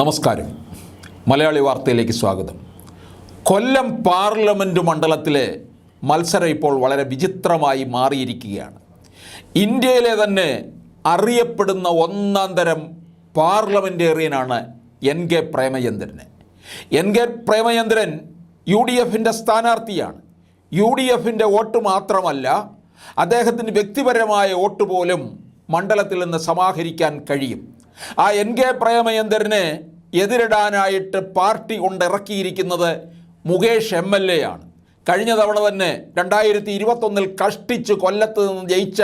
നമസ്കാരം. മലയാളി വാർത്തയിലേക്ക് സ്വാഗതം. കൊല്ലം പാർലമെൻറ്റ് മണ്ഡലത്തിലെ മത്സരം ഇപ്പോൾ വളരെ വിചിത്രമായി മാറിയിരിക്കുകയാണ്. ഇന്ത്യയിലെ തന്നെ അറിയപ്പെടുന്ന ഒന്നാം തരം പാർലമെൻറ്റേറിയനാണ് എൻ.കെ. പ്രേമചന്ദ്രൻ. എൻ.കെ. പ്രേമചന്ദ്രൻ UDFൻ്റെ സ്ഥാനാർത്ഥിയാണ്. UDFൻ്റെ വോട്ട് മാത്രമല്ല, അദ്ദേഹത്തിന് വ്യക്തിപരമായ വോട്ട് പോലും മണ്ഡലത്തിൽ നിന്ന് സമാഹരിക്കാൻ കഴിയും. ആ എൻ.കെ. പ്രേമചന്ദ്രനെ എതിരിടാനായിട്ട് പാർട്ടി കൊണ്ടിറക്കിയിരിക്കുന്നത് മുകേഷ് MLA ആണ്. കഴിഞ്ഞ തവണ തന്നെ 2021 കഷ്ടിച്ച് കൊല്ലത്ത് നിന്ന് ജയിച്ച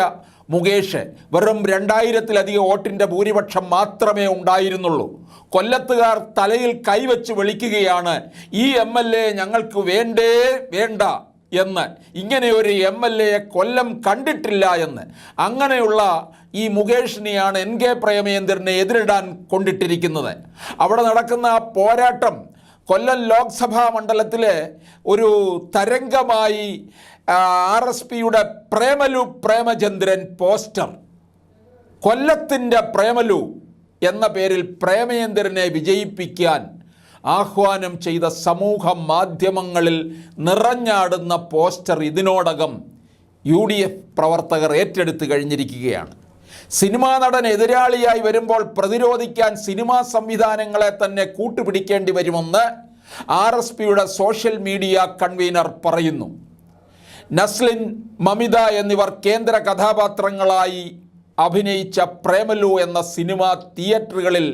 മുകേഷ് വെറും 2000-ലധികം വോട്ടിൻ്റെ ഭൂരിപക്ഷം മാത്രമേ ഉണ്ടായിരുന്നുള്ളൂ. കൊല്ലത്തുകാർ തലയിൽ കൈവച്ച് വിളിക്കുകയാണ്, ഈ MLA ഞങ്ങൾക്ക് വേണ്ടേ വേണ്ട എന്ന്. ഇങ്ങനെയൊരു MLA കൊല്ലം കണ്ടിട്ടില്ല എന്ന്. അങ്ങനെയുള്ള ഈ മുകേഷിനെയാണ് എൻ.കെ. പ്രേമചന്ദ്രനെ എതിരിടാൻ കൊണ്ടിട്ടിരിക്കുന്നത്. അവിടെ നടക്കുന്ന ആ പോരാട്ടം കൊല്ലം ലോക്സഭാ മണ്ഡലത്തിലെ ഒരു തരംഗമായി RSPയുടെ പ്രേമലു പ്രേമചന്ദ്രൻ പോസ്റ്റർ, കൊല്ലത്തിൻ്റെ പ്രേമലു എന്ന പേരിൽ പ്രേമചന്ദ്രനെ വിജയിപ്പിക്കാൻ ആഹ്വാനം ചെയ്ത സമൂഹ മാധ്യമങ്ങളിൽ നിറഞ്ഞാടുന്ന പോസ്റ്റർ ഇതിനോടകം UDF പ്രവർത്തകർ ഏറ്റെടുത്ത് കഴിഞ്ഞിരിക്കുകയാണ്. സിനിമാ നടൻ എതിരാളിയായി വരുമ്പോൾ പ്രതിരോധിക്കാൻ സിനിമാ സംവിധാനങ്ങളെ തന്നെ കൂട്ടുപിടിക്കേണ്ടി വരുമെന്ന് RSPയുടെ സോഷ്യൽ മീഡിയ കൺവീനർ പറയുന്നു. നസ്ലിൻ, മമിത എന്നിവർ കേന്ദ്ര കഥാപാത്രങ്ങളായി അഭിനയിച്ച പ്രേമലു എന്ന സിനിമ തിയേറ്ററുകളിൽ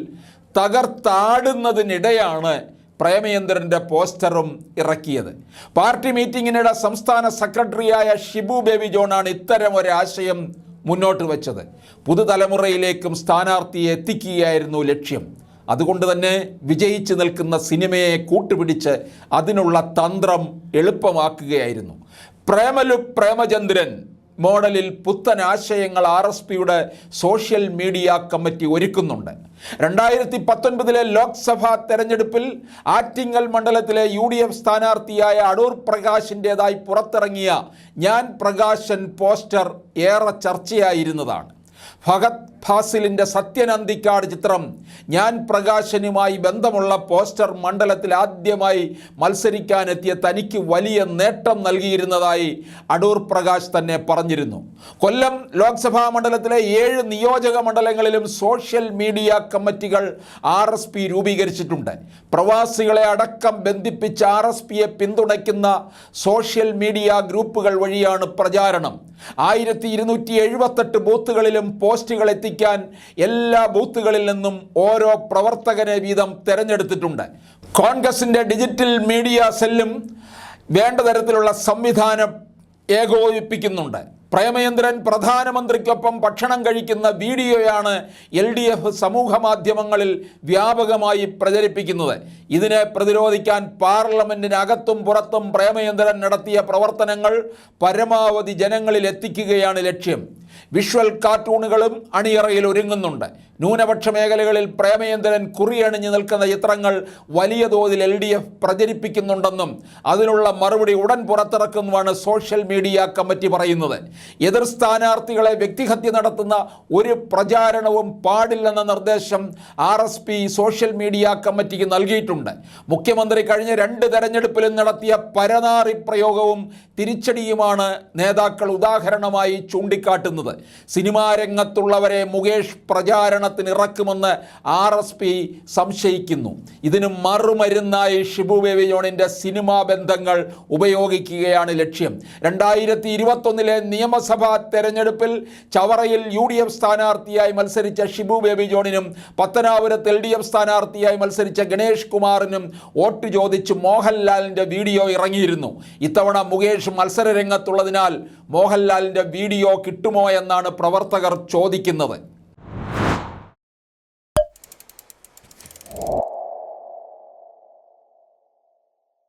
തകർത്താടുന്നതിനിടെയാണ് പ്രേമചന്ദ്രൻ്റെ പോസ്റ്ററും ഇറക്കിയത്. പാർട്ടി മീറ്റിങ്ങിനിടെ സംസ്ഥാന സെക്രട്ടറിയായ ഷിബു ബേബി ജോണാണ് ഇത്തരം ഒരാശയം മുന്നോട്ട് വെച്ചത്. പുതുതലമുറയിലേക്കും സ്ഥാനാർത്ഥിയെ എത്തിക്കുകയായിരുന്നു ലക്ഷ്യം. അതുകൊണ്ട് തന്നെ വിജയിച്ചു നിൽക്കുന്ന സിനിമയെ കൂട്ടുപിടിച്ച് അതിനുള്ള തന്ത്രം എളുപ്പമാക്കുകയായിരുന്നു. പ്രേമലു പ്രേമചന്ദ്രൻ മോഡലിൽ പുത്തൻ ആശയങ്ങൾ RSPയുടെ സോഷ്യൽ മീഡിയ കമ്മിറ്റി ഒരുക്കുന്നുണ്ട്. 2019 ലോക്സഭാ തെരഞ്ഞെടുപ്പിൽ ആറ്റിങ്ങൽ മണ്ഡലത്തിലെ UDF സ്ഥാനാർത്ഥിയായ അടൂർ പ്രകാശിൻ്റേതായി പുറത്തിറങ്ങിയ ഞാൻ പ്രകാശൻ പോസ്റ്റർ ഏറെ ചർച്ചയായിരുന്നതാണ്. ഫഹദ് ഫാസിലിൻ്റെ സത്യൻ അന്തിക്കാട് ചിത്രം ഞാൻ പ്രകാശനുമായി ബന്ധമുള്ള പോസ്റ്റർ മണ്ഡലത്തിൽ ആദ്യമായി മത്സരിക്കാനെത്തിയ തനിക്ക് വലിയ നേട്ടം നൽകിയിരുന്നതായി അടൂർ പ്രകാശ് തന്നെ പറഞ്ഞിരുന്നു. കൊല്ലം ലോക്സഭാ മണ്ഡലത്തിലെ 7 നിയോജക മണ്ഡലങ്ങളിലും സോഷ്യൽ മീഡിയ കമ്മിറ്റികൾ RSP രൂപീകരിച്ചിട്ടുണ്ട്. പ്രവാസികളെ അടക്കം ബന്ധിപ്പിച്ച് RSPയെ പിന്തുണയ്ക്കുന്ന സോഷ്യൽ മീഡിയ ഗ്രൂപ്പുകൾ വഴിയാണ് പ്രചാരണം. 1278 ബൂത്തുകളിലും പോസ്റ്റുകൾ എത്തിക്കാൻ എല്ലാ ബൂത്തുകളിൽ നിന്നും ഓരോ പ്രവർത്തകനെ വീതം തിരഞ്ഞെടുത്തിട്ടുണ്ട്. കോൺഗ്രസിൻ്റെ ഡിജിറ്റൽ മീഡിയ സെല്ലും വേണ്ട തരത്തിലുള്ള സംവിധാനം ഏകോപിപ്പിക്കുന്നുണ്ട്. പ്രേമചന്ദ്രൻ പ്രധാനമന്ത്രിക്കൊപ്പം ഭക്ഷണം കഴിക്കുന്ന വീഡിയോയാണ് LDF സമൂഹ മാധ്യമങ്ങളിൽ വ്യാപകമായി പ്രചരിപ്പിക്കുന്നത്. ഇതിനെ പ്രതിരോധിക്കാൻ പാർലമെൻറ്റിനകത്തും പുറത്തും പ്രേമചന്ദ്രൻ നടത്തിയ പ്രവർത്തനങ്ങൾ പരമാവധി ജനങ്ങളിൽ എത്തിക്കുകയാണ് ലക്ഷ്യം. വിഷ്വൽ കാർട്ടൂണുകളും അണിയറയിൽ ഒരുങ്ങുന്നുണ്ട്. ന്യൂനപക്ഷ മേഖലകളിൽ പ്രേമചന്ദ്രൻ കുറിയണിഞ്ഞു നിൽക്കുന്ന ചിത്രങ്ങൾ വലിയ തോതിൽ LDF പ്രചരിപ്പിക്കുന്നുണ്ടെന്നും അതിനുള്ള മറുപടി ഉടൻ പുറത്തിറക്കുന്നുമാണ് സോഷ്യൽ മീഡിയ കമ്മിറ്റി പറയുന്നത്. എതിർ സ്ഥാനാർത്ഥികളെ വ്യക്തിഹത്യ നടത്തുന്ന ഒരു പ്രചാരണവും പാടില്ലെന്ന നിർദ്ദേശം RSP സോഷ്യൽ മീഡിയ കമ്മിറ്റിക്ക് നൽകിയിട്ടുണ്ട്. മുഖ്യമന്ത്രി കഴിഞ്ഞ 2 തെരഞ്ഞെടുപ്പിലും നടത്തിയ പരനാറി പ്രയോഗവും തിരിച്ചടിയുമാണ് നേതാക്കൾ ഉദാഹരണമായി ചൂണ്ടിക്കാട്ടുന്നത്. സിനിമാ രംഗത്തുള്ളവരെ മുകേഷ് പ്രചാരണത്തിനിറക്കുമെന്ന് RSP സംശയിക്കുന്നു. ഇതിന് മറുമരുന്നായി ഷിബു ബേബി ജോണിൻ്റെ സിനിമാ ബന്ധങ്ങൾ ഉപയോഗിക്കുകയാണ് ലക്ഷ്യം. 2021 നിയമസഭാ തെരഞ്ഞെടുപ്പിൽ ചവറയിൽ UDF സ്ഥാനാർത്ഥിയായി മത്സരിച്ച ഷിബു ബേബി ജോണിനും പത്തനാപുരത്ത് LDF സ്ഥാനാർത്ഥിയായി മത്സരിച്ച ഗണേഷ് കുമാറിനും വോട്ട് ചോദിച്ച് മോഹൻലാലിൻ്റെ വീഡിയോ ഇറങ്ങിയിരുന്നു. ഇത്തവണ മുകേഷ് മത്സര രംഗത്തുള്ളതിനാൽ മോഹൻലാലിൻ്റെ വീഡിയോ കിട്ടുമോ എന്നാണ് പ്രവർത്തകർ ചോദിക്കുന്നത്.